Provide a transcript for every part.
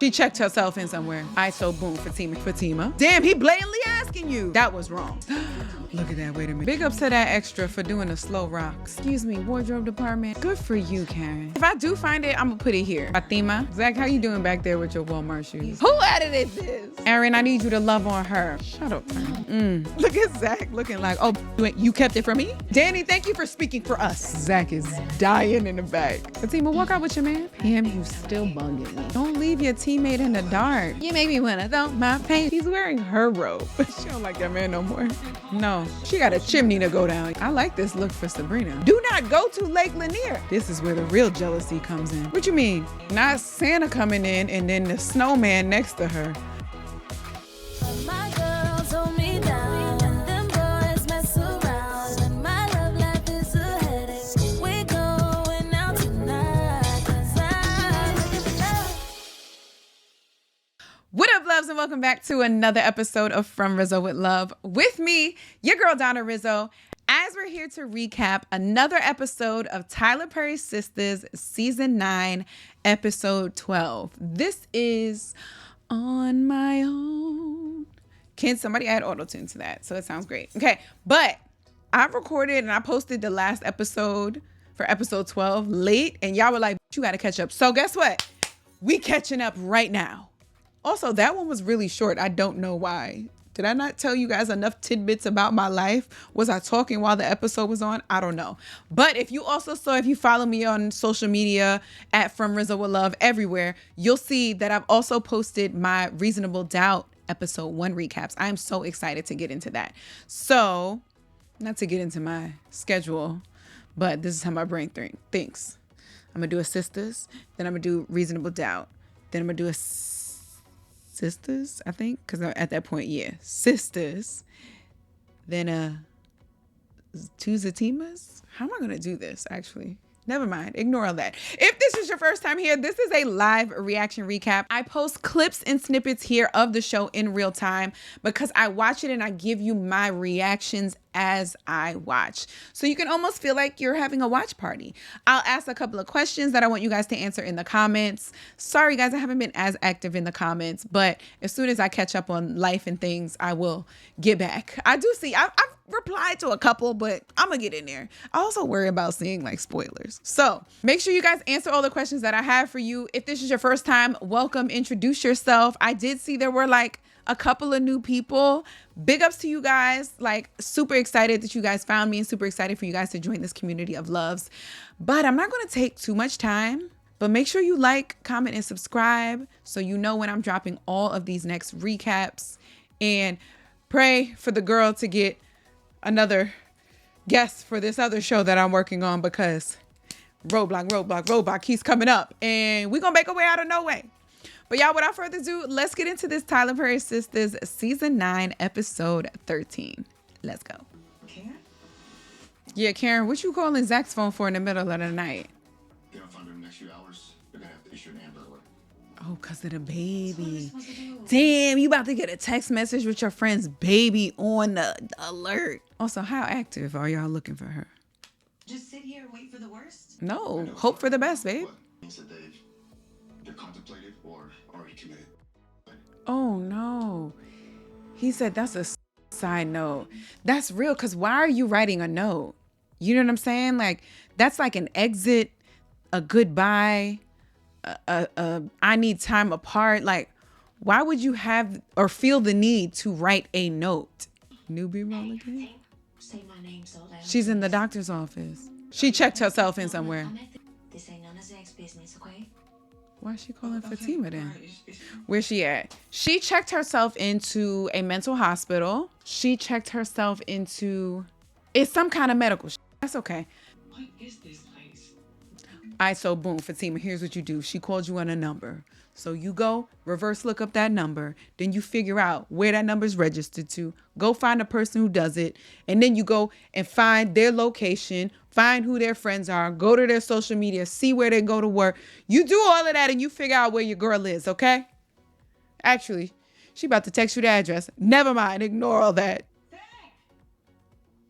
She checked herself in somewhere. ISO boom, Fatima. Damn, he blatantly asking you. That was wrong. Look at that, wait a minute. Big ups to that extra for doing a slow rock. Excuse me, wardrobe department. Good for you, Karen. If I do find it, I'm gonna put it here. Zatima. Zach, how you doing back there with your Walmart shoes? Who edited this? Aaron, I need you to love on her. Shut up, Aaron. Look at Zach looking like, oh, you kept it from me? Danny, thank you for speaking for us. Zach is dying in the back. Fatima, walk out with your man. Pam, you still bugging me. Don't leave your teammate in the dark. You make me wanna throw my pain. He's wearing her robe. She don't like that man no more. No, she got a chimney to go down. I like this look for Sabrina. Do not go to Lake Lanier. This is where the real jealousy comes in. What you mean? Not Santa coming in and then the snowman next to her. What up, loves, and welcome back to another episode of From Rizzo with Love with me, your girl Donna Rizzo, as we're here to recap another episode of Tyler Perry's Sistas Season 9, Episode 12. This is On My Own. Can somebody add auto-tune to that? So it sounds great. Okay, but I recorded and I posted the last episode for episode 12 late, and y'all were like, you gotta catch up. So guess what? We catching up right now. Also, that one was really short. I don't know why. Did I not tell you guys enough tidbits about my life? Was I talking while the episode was on? I don't know. But if you also saw, if you follow me on social media at From Rizzo with Love everywhere, you'll see that I've also posted my Reasonable Doubt episode 1 recaps. I'm so excited to get into that. So, not to get into my schedule, but this is how my brain thinks. I'm going to do a Sistas, then I'm going to do Reasonable Doubt, then I'm going to do a Sistas, I think, because at that point, yeah, Sistas, then 2 Zatimas. How am I going to do this, actually? Never mind. Ignore all that. If this is your first time here, this is a live reaction recap. I post clips and snippets here of the show in real time because I watch it and I give you my reactions as I watch. So you can almost feel like you're having a watch party. I'll ask a couple of questions that I want you guys to answer in the comments. Sorry, guys, I haven't been as active in the comments, but as soon as I catch up on life and things, I will get back. I do see, I've replied to a couple, but I'm gonna get in there. I also worry about seeing like spoilers. So make sure you guys answer all the questions that I have for you. If this is your first time, welcome, introduce yourself. I did see there were like a couple of new people. Big ups to you guys. Like, super excited that you guys found me and super excited for you guys to join this community of loves. But I'm not going to take too much time, but make sure you like, comment, and subscribe so you know when I'm dropping all of these next recaps, and pray for the girl to get another guest for this other show that I'm working on, because roadblock keeps coming up and we're going to make a way out of no way. But y'all, without further ado, let's get into this Tyler Perry Sistas Season 9, Episode 13. Let's go. Karen? Yeah, Karen, what you calling Zach's phone for in the middle of the night? They don't find him in the next few hours. They're gonna have to issue an Amber Alert. Oh, because of the baby. What are we supposed to do? Damn, you about to get a text message with your friend's baby on the alert. Also, how active are y'all looking for her? Just sit here and wait for the worst? No, hope for the best, babe. What? He said they're contemplated or already committed. Oh, no. He said that's a side note. That's real, because why are you writing a note? You know what I'm saying? Like, that's like an exit, a goodbye, I need time apart. Like, why would you have or feel the need to write a note? Newbie roll again? Say my name so loud. She's in the doctor's office. She checked herself in somewhere. This ain't none of Zach's business, okay? Why is she calling Fatima then? Where's she at? She checked herself into a mental hospital. She checked herself into, it's some kind of medical shit. That's okay. What is this place? So boom, Fatima, here's what you do. She called you on a number. So you go reverse look up that number. Then you figure out where that number is registered to. Go find the person who does it. And then you go and find their location, find who their friends are, go to their social media, see where they go to work. You do all of that and you figure out where your girl is, okay? Actually, she about to text you the address. Never mind, ignore all that.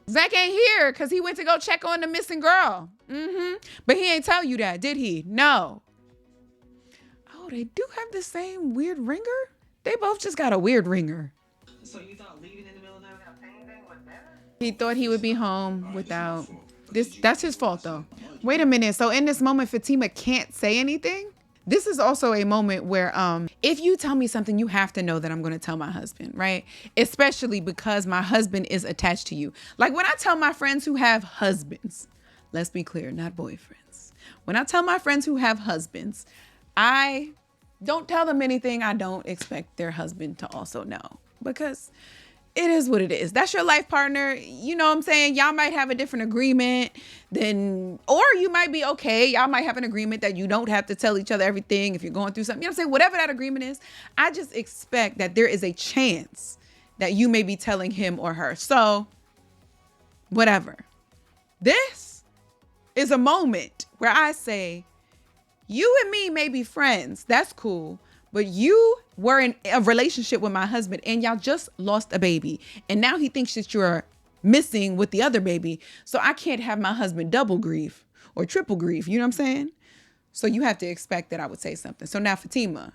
Zach ain't here because he went to go check on the missing girl. But he ain't tell you that, did he? No. they do have the same weird ringer? They both just got a weird ringer. So you thought leaving in the middle of the night without anything was better? He thought he would be home without this. That's his fault though. Wait a minute. So in this moment, Fatima can't say anything. This is also a moment where if you tell me something, you have to know that I'm going to tell my husband, right? Especially because my husband is attached to you. Like when I tell my friends who have husbands, let's be clear, not boyfriends. When I tell my friends who have husbands, I don't tell them anything I don't expect their husband to also know, because it is what it is. That's your life partner. You know what I'm saying? Y'all might have a different agreement or you might be okay. Y'all might have an agreement that you don't have to tell each other everything if you're going through something. You know what I'm saying? Whatever that agreement is, I just expect that there is a chance that you may be telling him or her. So whatever. This is a moment where I say, you and me may be friends. That's cool. But you were in a relationship with my husband and y'all just lost a baby. And now he thinks that you're missing with the other baby. So I can't have my husband double grief or triple grief. You know what I'm saying? So you have to expect that I would say something. So now Fatima,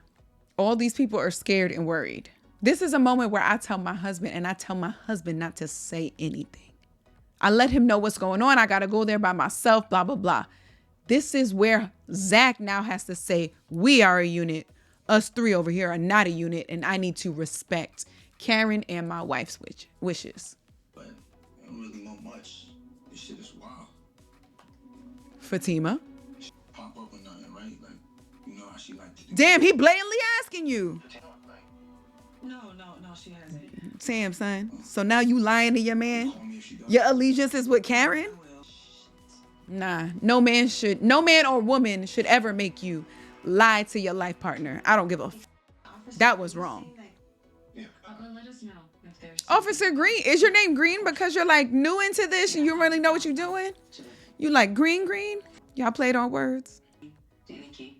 all these people are scared and worried. This is a moment where I tell my husband and I tell my husband not to say anything. I let him know what's going on. I got to go there by myself, blah, blah, blah. This is where Zach now has to say, we are a unit. Us three over here are not a unit, and I need to respect Karen and my wife's wishes. But I don't really know much. This shit is wild. Fatima. Pop up or nothing, right? Like, you know how she like to do. Damn, he blatantly asking you. No, she hasn't. Sam, son. So now you lying to your man? Call me if she does. Your allegiance is with Karen? Nah, no man or woman should ever make you lie to your life partner. I don't give a That was wrong. Yeah. Let us know if there's Officer Green, is your name Green because you're like new into this and you really know what you're doing? You like green? Y'all played on words. Thank you.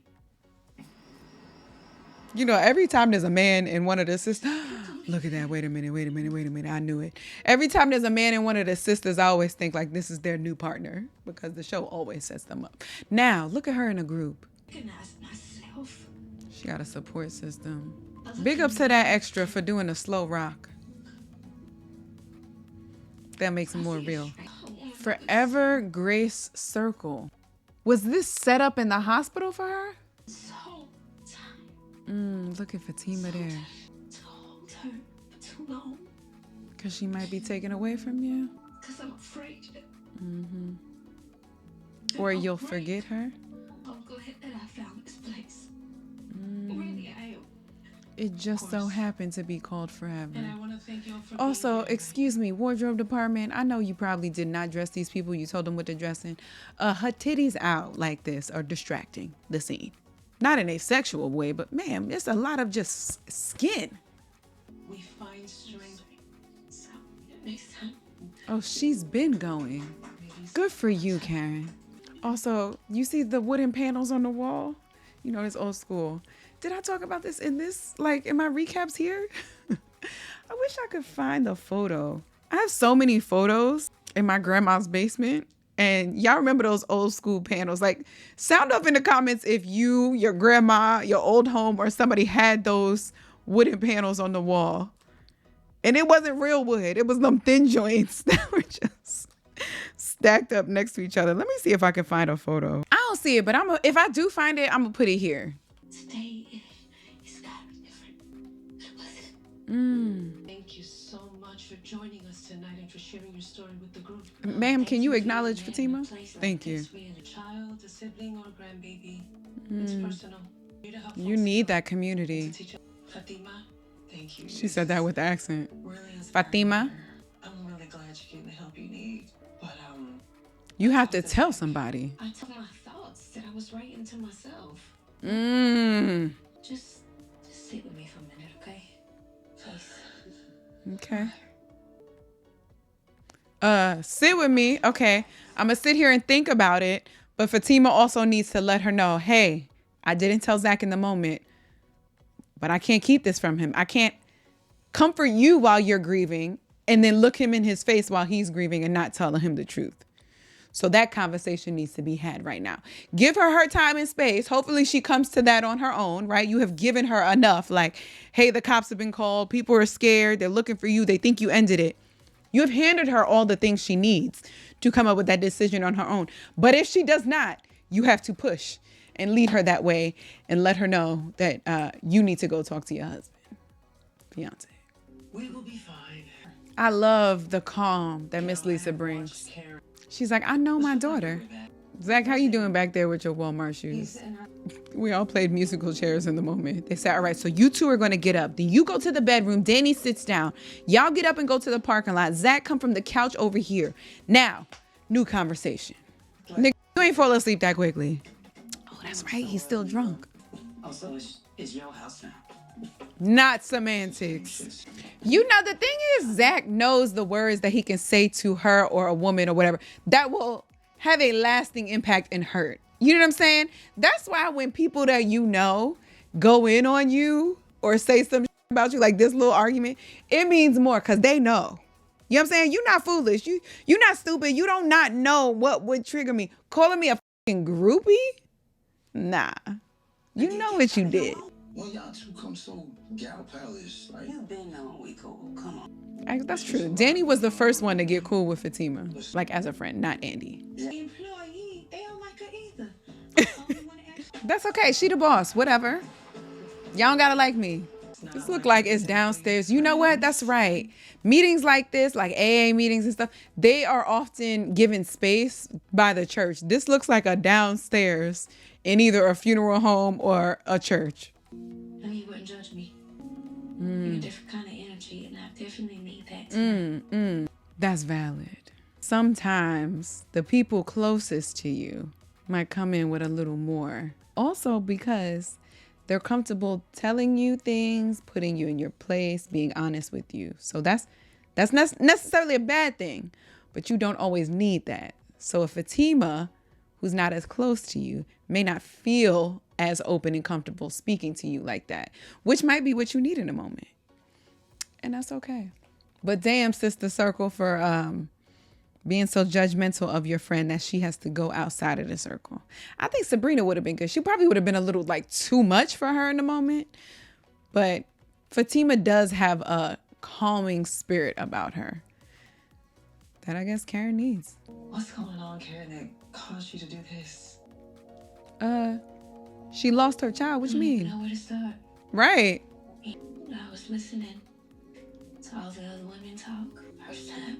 You know, every time there's a man in one of the sisters, look at that. Wait a minute. I knew it. Every time there's a man in one of the sisters, I always think like this is their new partner because the show always sets them up. Now, look at her in a group. Recognize myself. She got a support system. Big ups to that extra for doing a slow rock. That makes it more real. Forever Grace Circle. Was this set up in the hospital for her? So tired Look at Fatima there. to hold her for too long. Because she might be taken away from you. Because I'm afraid. Or you'll forget her. I'm glad that I found this place. Really, I am. It just so happened to be called Forever. And I want to thank y'all for Also, being here. excuse me, wardrobe department. I know you probably did not dress these people. You told them what to dress in. Her titties out like this are distracting the scene. Not in a sexual way, but ma'am, it's a lot of just skin. We find strength. So, next time. Oh, she's been going. Good for you, Karen. Also, you see the wooden panels on the wall? You know, it's old school. Did I talk about this in my recaps here? I wish I could find the photo. I have so many photos in my grandma's basement. And y'all remember those old school panels? Like, sound up in the comments if you, your grandma, your old home, or somebody had those wooden panels on the wall. And it wasn't real wood. It was them thin joints that were just stacked up next to each other. Let me see if I can find a photo. I don't see it, but if I do find it, I'm going to put it here. Today, it's gotta be different. Thank you so much for joining us tonight and for sharing your story with the group. Ma'am, can you Thank acknowledge for being in a Fatima? place like Thank you. this. We had A child, a sibling, or a grandbaby. It's personal. Here to help You folks need know. that community. Teacher Fatima, thank you. She said that with accent. Really inspiring. Fatima, I'm really glad you're getting the help you need. But you have to tell somebody. I told my thoughts that I was writing to myself. Just sit with me for a minute, okay? Please. Okay. Sit with me. Okay. I'm gonna sit here and think about it. But Fatima also needs to let her know, hey, I didn't tell Zach in the moment, but I can't keep this from him. I can't comfort you while you're grieving and then look him in his face while he's grieving and not tell him the truth. So that conversation needs to be had right now. Give her time and space. Hopefully she comes to that on her own, right? You have given her enough. Like, hey, the cops have been called. People are scared. They're looking for you. They think you ended it. You have handed her all the things she needs to come up with that decision on her own. But if she does not, you have to push and lead her that way and let her know that you need to go talk to your husband, fiance. We will be fine. I love the calm that Miss Lisa brings. She's like, I know my daughter. Zach, how you doing back there with your Walmart shoes? We all played musical chairs in the moment. They said, all right, so you two are going to get up. Then you go to the bedroom. Danny sits down. Y'all get up and go to the parking lot. Zach, come from the couch over here. Now, new conversation. Nigga, you ain't fall asleep that quickly. Oh, that's right. He's still drunk. Also, it's your house now. Not semantics. You know, the thing is, Zach knows the words that he can say to her or a woman or whatever that will have a lasting impact and hurt. You know what I'm saying? That's why when people that you know go in on you or say some shit about you, like this little argument, it means more because they know. You know what I'm saying? You're not foolish. You're not stupid. You don't not know what would trigger me. Calling me a fucking groupie? Nah. You know what you did. When y'all two come so gal palace, like You've been knowing we cool. Come on. That's true. Danny was the first one to get cool with Fatima, like as a friend, not Andy. The employee, they don't like her either. Only one extra. That's okay. She the boss. Whatever. Y'all don't gotta like me. This look like it's downstairs. You know what? That's right. Meetings like this, like AA meetings and stuff, they are often given space by the church. This looks like a downstairs in either a funeral home or a church. I mean, you wouldn't judge me. You're a different kind of energy, and I definitely need that too. That's valid. Sometimes the people closest to you might come in with a little more. Also because they're comfortable telling you things, putting you in your place, being honest with you. So that's not necessarily a bad thing, but you don't always need that. So if Fatima, who's not as close to you, may not feel as open and comfortable speaking to you like that, which might be what you need in a moment. And that's okay. But damn, Sister Circle, for being so judgmental of your friend that she has to go outside of the circle. I think Sabrina would have been good. She probably would have been a little like too much for her in the moment. But Fatima does have a calming spirit about her that I guess Karen needs. What's going on, Karen, that caused you to do this? She lost her child. What you I don't even mean? know where to start. Right. I was listening to all the other women talk. First time,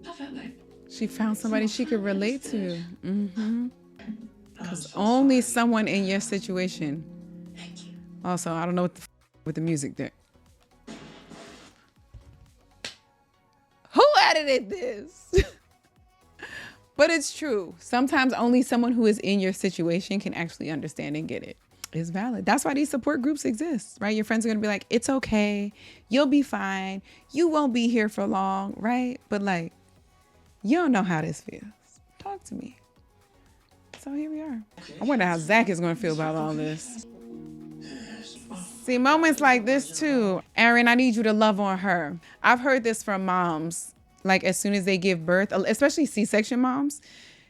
I felt like She found somebody she could relate to. I'm Because so only sorry. someone in your situation. thank you. Also, I don't know what the with the music there. Who edited this? But it's true. Sometimes only someone who is in your situation can actually understand and get it. It's valid. That's why these support groups exist, right? Your friends are going to be like, it's okay. You'll be fine. You won't be here for long, right? But like, you don't know how this feels. Talk to me. So here we are. I wonder how Zach is going to feel about all this. See, moments like this too. Aaron, I need you to love on her. I've heard this from moms. Like as soon as they give birth, especially C-section moms,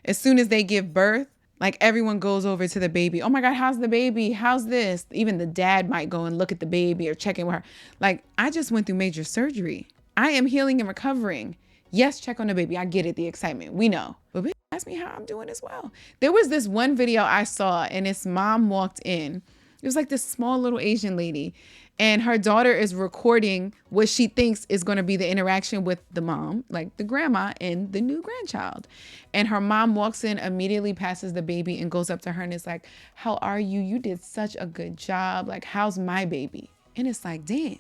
as soon as they give birth, like everyone goes over to the baby. Oh my God, how's the baby? How's this? Even the dad might go and look at the baby or check in with her. Like, I just went through major surgery. I am healing and recovering. Yes, check on the baby. I get it, the excitement. We know. But bitch, ask me how I'm doing as well. There was this one video I saw and this mom walked in. It was like this small little Asian lady. And her daughter is recording what she thinks is going to be the interaction with the mom, like the grandma and the new grandchild. And her mom walks in, immediately passes the baby and goes up to her and is like, how are you? You did such a good job. Like, how's my baby? And it's like, damn,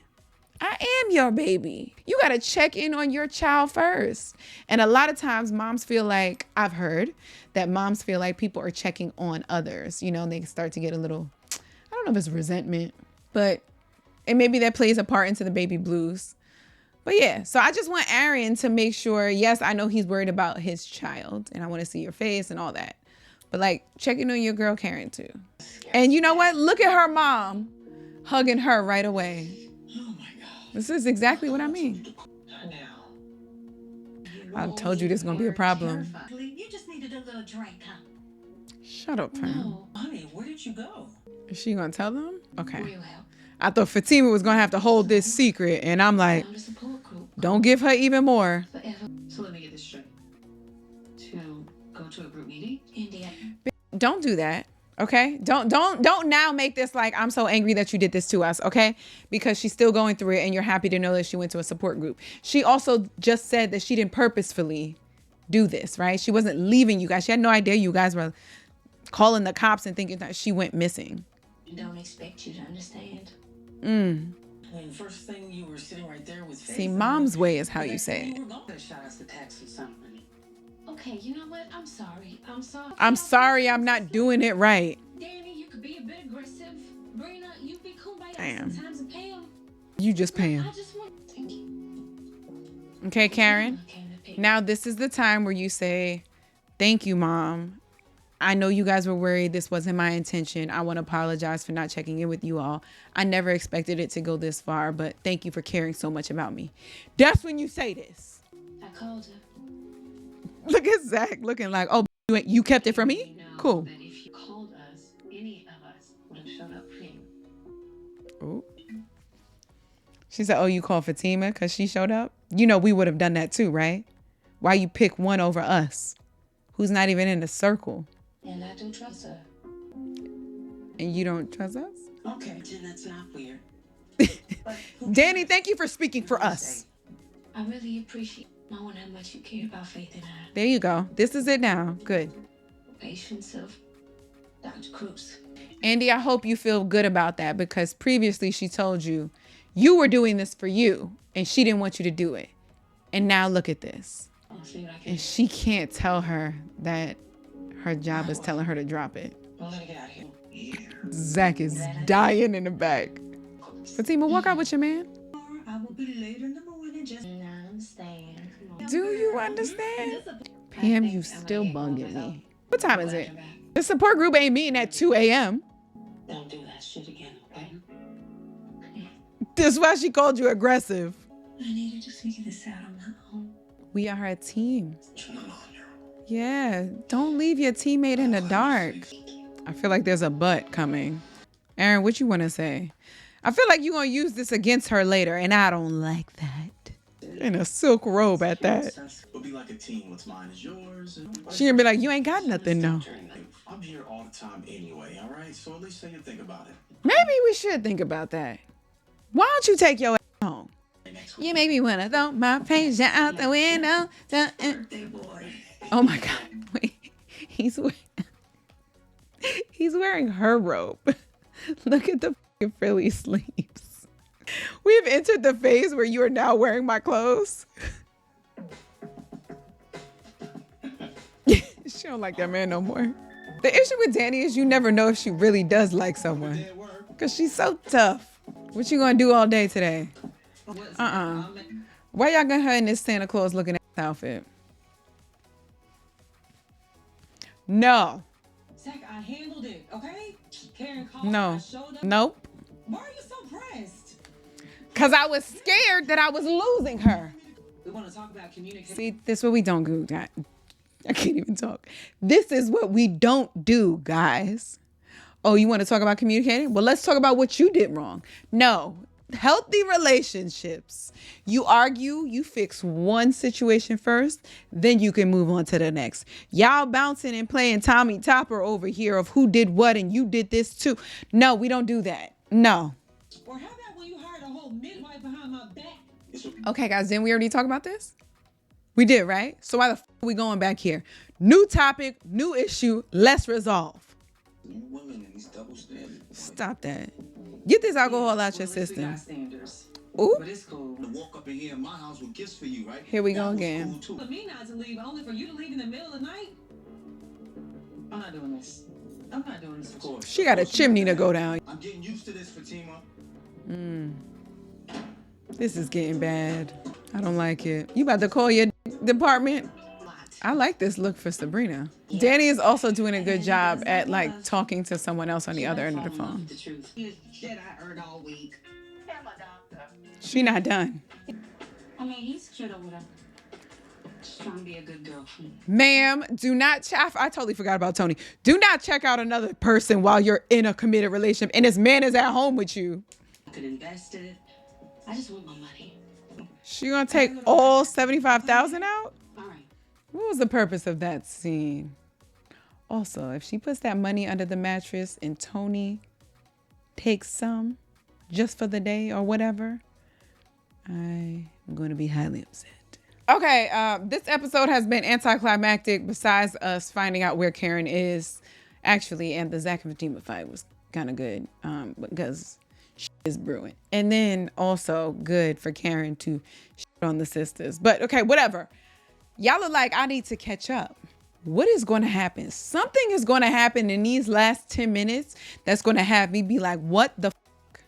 I am your baby. You got to check in on your child first. And a lot of times moms feel like, I've heard that moms feel like people are checking on others. You know, and they start to get a little, I don't know if it's resentment, but and maybe that plays a part into the baby blues. But yeah, so I just want Aaron to make sure, yes, I know he's worried about his child and I want to see your face and all that. But like checking on your girl Karen too. And you know what? Look at her mom hugging her right away. Oh my God. This is exactly what I mean. Not now. I told you this is gonna be a problem. You just needed a little drink, huh? Shut up, fam. No. Honey, where did you go? Is she gonna tell them? Okay. Real help. I thought Fatima was gonna have to hold this secret, and I'm like, Found a support group. don't give her even more. Forever. So let me get this straight. To go to a group meeting? India. Don't do that. Okay? Don't now make this like I'm so angry that you did this to us, okay? Because she's still going through it and you're happy to know that she went to a support group. She also just said that she didn't purposefully do this, right? She wasn't leaving you guys. She had no idea you guys were calling the cops and thinking that she went missing. Don't expect you to understand. When first thing you were sitting right there with Faith. See, mom's way is how you say it. You were going to shot us the text or something. Okay, you know what? I'm sorry. I'm sorry. I'm sorry I'm not doing it right. Danny, you could be a bit aggressive. Brina, you be kumbaya Damn. sometimes and Pam. You just pay him. I just want thank you. Okay, Karen? I came to pick Now this is the time where you say, thank you, Mom. I know you guys were worried. This wasn't my intention. I want to apologize for not checking in with you all. I never expected it to go this far, but thank you for caring so much about me. That's when you say this. I called her. Look at Zach looking like, oh, you kept it from me? You know Cool. that if you called us, any of us would have showed up for you. Ooh. She said, oh, you called Fatima because she showed up? You know we would have done that too, right? Why you pick one over us, who's not even in the circle? And I do trust her. And you don't trust us? Okay, Jen, that's not weird. Danny, thank you for speaking for us. I really appreciate knowing how much you care about Faith and I. There you go. This is it now. Good. Patience of Dr. Cruz. Andy, I hope you feel good about that because previously she told you you were doing this for you and she didn't want you to do it. And now look at this. I'll see what I can And she can't tell her that her job is telling her to drop it. Well, let me get out of here. Yeah. Zach is dying in the back. Fatima, walk out with your man. I will be later in the morning. Just I understand. Come on. Do you understand? Pam, you still bugging me. What time is it? The support group ain't meeting at 2 a.m. don't do that shit again, okay? This is why she called you aggressive. I needed to figure this out on my own. We are a team. Turn them on, girl. Yeah, don't leave your teammate in the dark. I feel like there's a but coming. Aaron, what you want to say? I feel like you're going to use this against her later, and I don't like that. In a silk robe at that. We'll be like a team. What's mine is yours. She gonna be like, you ain't got nothing, no. I'm here all the time anyway, all right? So at least say you think about it. Maybe we should think about that. Why don't you take your ass home? You make me want to throw my page out the window. Birthday boy. Oh my God. Wait, he's wearing her robe. Look at the fucking frilly sleeves. We've entered the phase where you are now wearing my clothes. She don't like that man no more. The issue with Danny is you never know if she really does like someone. Because she's so tough. What you gonna do all day today? Why y'all got her in this Santa Claus looking ass outfit? No. Zach, I handled it, okay? Karen called. No. I showed up. Nope. Why are you so pressed? Because I was scared that I was losing her. We want to talk about communication. See, this is what we don't do. I can't even talk. This is what we don't do, guys. Oh, you want to talk about communicating? Well, let's talk about what you did wrong. No. Healthy relationships. You argue, you fix one situation first, then you can move on to the next. Y'all bouncing and playing Tommy Topper over here of who did what and you did this too. No, we don't do that. No. Or how about when you hired a whole midwife behind my back? Okay, guys, didn't we already talk about this? We did, right? So why the f are we going back here? New topic, new issue, let's resolve. You women in these double standards. Stop that. Get this alcohol out your Well, at least we system. got standards. Ooh, But it's cool. To walk up in here in my house with gifts for you, right? Here we go That was again. Cool too. For me not to leave, only for you to leave in the middle of the night? I'm not doing this. I'm not doing this. Of course. she got a Of course, chimney you to got go that. down. I'm getting used to this, Fatima. This is getting bad. I don't like it. You about to call your department? I like this look for Sabrina. Danny is also doing a good job at like talking to someone else on the other end of the phone. The truth. Shit I heard all week. She not done. I mean, he's cute over there. Just trying to be a good girl. Ma'am, do not check. I totally forgot about Tony. Do not check out another person while you're in a committed relationship and this man is at home with you. I could invest it. I just want my money. She gonna take all 75,000 out? All right. What was the purpose of that scene? Also, if she puts that money under the mattress and Tony takes some just for the day or whatever, I'm going to be highly upset. Okay, this episode has been anticlimactic besides us finding out where Karen is actually, and the Zach and Zatima fight was kind of good because shit is brewing. And then also good for Karen to shit on the sisters. But okay, whatever. Y'all are like, I need to catch up. What is going to happen? Something is going to happen in these last 10 minutes that's going to have me be like, what the fuck?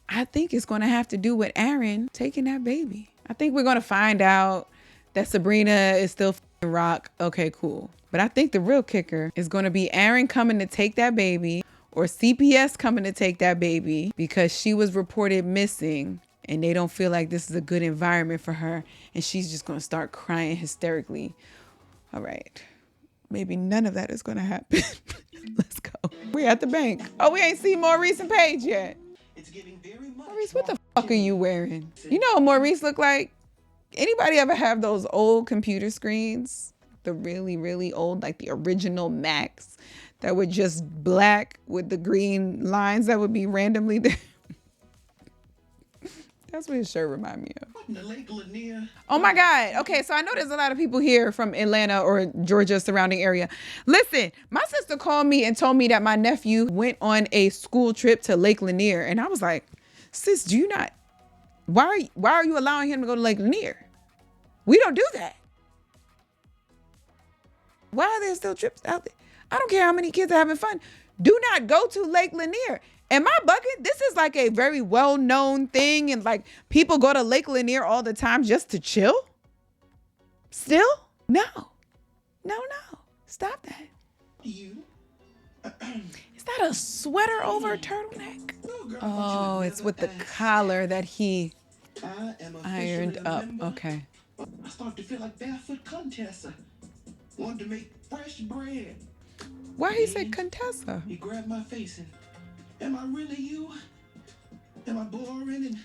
I think it's going to have to do with Aaron taking that baby. I think we're going to find out that Sabrina is still f***ing Rock. Okay, cool. But I think the real kicker is going to be Aaron coming to take that baby or CPS coming to take that baby because she was reported missing and they don't feel like this is a good environment for her. And she's just going to start crying hysterically. All right. Maybe none of that is going to happen. Let's go. We're at the bank. Oh, we ain't seen Maurice and Paige yet. It's giving very much. Maurice, what the fuck are you wearing? You know what Maurice look like? Anybody ever have those old computer screens? The really, really old, like the original Macs that were just black with the green lines that would be randomly there. That's what his shirt remind me of. Oh my God. Okay, so I know there's a lot of people here from Atlanta or Georgia surrounding area. Listen, my sister called me and told me that my nephew went on a school trip to Lake Lanier. And I was like, sis, do you not, why are you allowing him to go to Lake Lanier? We don't do that. Why are there still trips out there? I don't care how many kids are having fun. Do not go to Lake Lanier. In my bucket, this is like a very well-known thing. And like people go to Lake Lanier all the time just to chill. Still? No. Stop that. You? Is that a sweater over a turtleneck? Oh, it's with the collar that he ironed up. Okay. I started to feel like barefoot Contessa. Wanted to make fresh bread. Why he say Contessa? He grabbed my face and, am I really you? Am I boring? And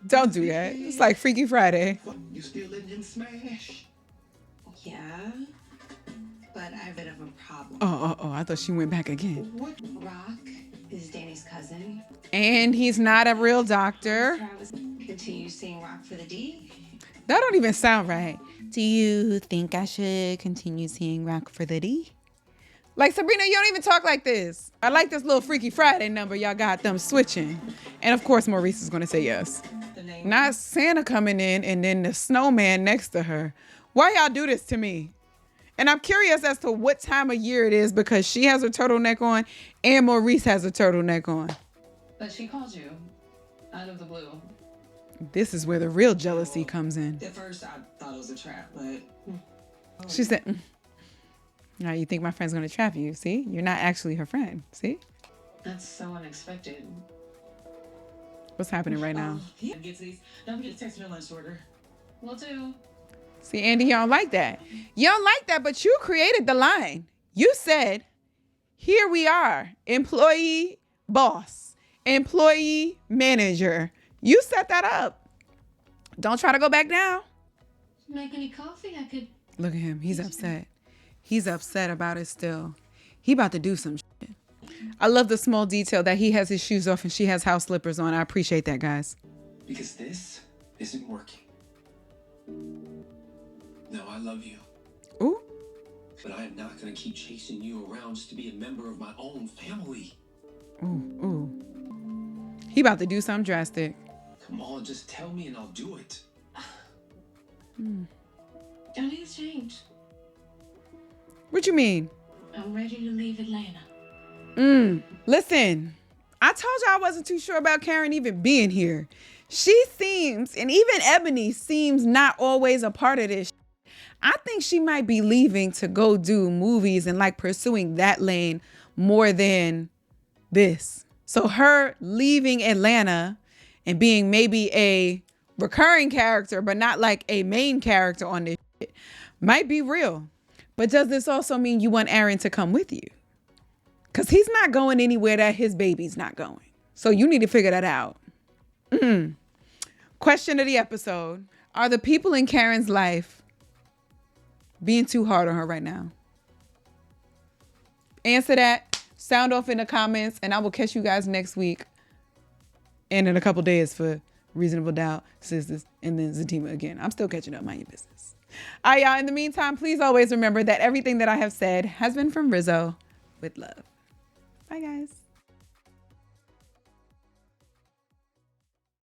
don't do that. It's like Freaky Friday. You still letting him smash? Yeah, but I have a bit of a problem. Oh, I thought she went back again. What? Rock is Danny's cousin. And he's not a real doctor. Travis, continue seeing Rock for the D. That don't even sound right. Do you think I should continue seeing Rock for the D? Like, Sabrina, you don't even talk like this. I like this little Freaky Friday number y'all got them switching. And of course, Maurice is going to say yes. Not Santa coming in and then the snowman next to her. Why y'all do this to me? And I'm curious as to what time of year it is because she has a turtleneck on and Maurice has a turtleneck on. But she called you out of the blue. This is where the real jealousy comes in. At first, I thought it was a trap, but... She said, now you think my friend's going to trap you. See, you're not actually her friend. See? That's so unexpected. What's happening right now? Get to these. Don't forget to text me your lunch order. Will do. See, Andy, you don't like that. You don't like that, but you created the line. You said, here we are, employee boss, employee manager. You set that up. Don't try to go back down. Make any coffee? I could. Look at him. He's upset. He's upset about it still. He about to do some shit. I love the small detail that he has his shoes off and she has house slippers on. I appreciate that, guys. Because this isn't working. No, I love you. Ooh. But I am not going to keep chasing you around just to be a member of my own family. Ooh. He about to do something drastic. Come on, just tell me and I'll do it. Johnny's changed. What you mean? I'm ready to leave Atlanta. Listen, I told you I wasn't too sure about Karen even being here. She seems, and even Ebony seems not always a part of this. I think she might be leaving to go do movies and like pursuing that lane more than this. So her leaving Atlanta and being maybe a recurring character, but not like a main character on this shit, might be real. But does this also mean you want Aaron to come with you? Because he's not going anywhere that his baby's not going. So you need to figure that out. Question of the episode. Are the people in Karen's life being too hard on her right now? Answer that. Sound off in the comments. And I will catch you guys next week. And in a couple days for Reasonable Doubt, Sistas, and then Zatima again. I'm still catching up. Mind your business. All right, y'all. In the meantime, please always remember that everything that I have said has been from Rizzo with love. Bye, guys.